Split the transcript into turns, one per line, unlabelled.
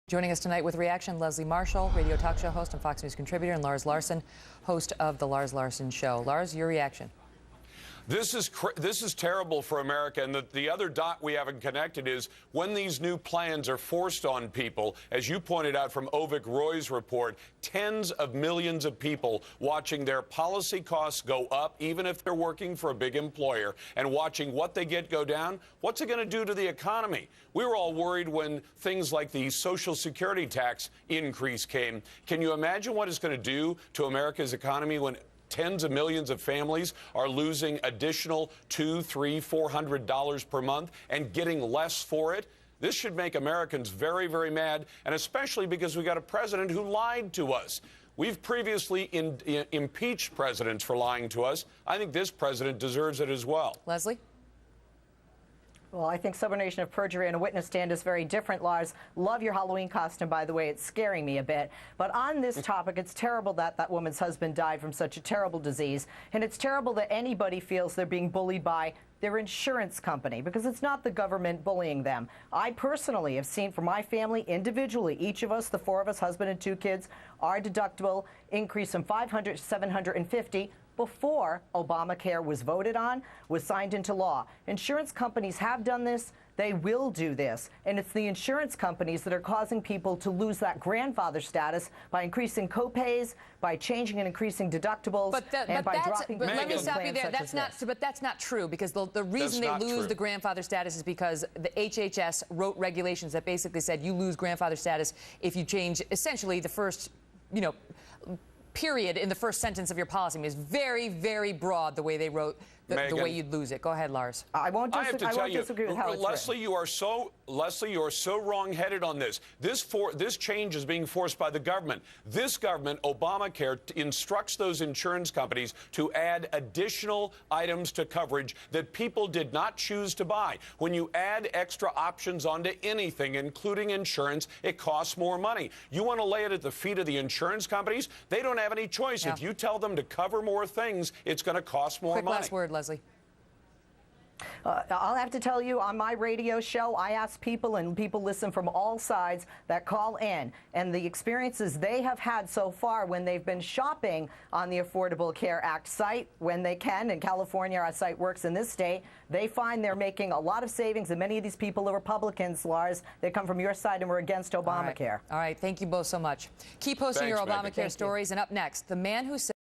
Joining us tonight with reaction, Leslie Marshall, radio talk show host and Fox News contributor, and Lars Larson, host of The Lars Larson Show. Lars, your reaction.
This is terrible for America, and the other dot we haven't connected is when these new plans are forced on people, as you pointed out from Ovik Roy's report, tens of millions of people watching their policy costs go up, even if they're working for a big employer, and watching what they get go down. What's it going to do to the economy? We were all worried when things like the Social Security tax increase came. Can you imagine what it's going to do to America's economy when tens of millions of families are losing additional $200, $300, $400 per month and getting less for it? This should make Americans very, very mad, and especially because we got a president who lied to us. We've previously impeached presidents for lying to us. I think this president deserves it as well.
Leslie?
Well, I think subordination of perjury on a witness stand is very different, Lars. Love your Halloween costume, by the way. It's scaring me a bit. But on this topic, it's terrible that that woman's husband died from such a terrible disease. And it's terrible that anybody feels they're being bullied by their insurance company, because it's not the government bullying them. I personally have seen for my family individually, each of us, the four of us, husband and two kids, our deductible increased from $500 to $750 before Obamacare was voted on, was signed into law. Insurance companies have done this. They will do this. And it's the insurance companies that are causing people to lose that grandfather status by increasing copays, by changing and increasing deductibles, and by dropping.
But let me stop you there. That's not true, because the reason they lose the grandfather status is because the HHS wrote regulations that basically said you lose grandfather status if you change essentially the first, period in the first sentence of your policy. I mean, it's very, very broad the way they wrote the way you'd lose it. Go ahead, Lars.
I won't disagree with how it's
Leslie, you are so wrong-headed on this. This change is being forced by the government. This government, Obamacare, instructs those insurance companies to add additional items to coverage that people did not choose to buy. When you add extra options onto anything, including insurance, it costs more money. You want to lay it at the feet of the insurance companies? They don't have any choice. Yeah. If you tell them to cover more things, it's going to cost more money.
Last word, Leslie.
I'll have to tell you, on my radio show, I ask people, and people listen from all sides that call in, and the experiences they have had so far when they've been shopping on the Affordable Care Act site, when they can. In California, our site works in this state. They find they're making a lot of savings, and many of these people are Republicans, Lars. They come from your side and were against Obamacare.
All right. Thank you both so much. Keep posting your Obamacare stories, and up next, the man who said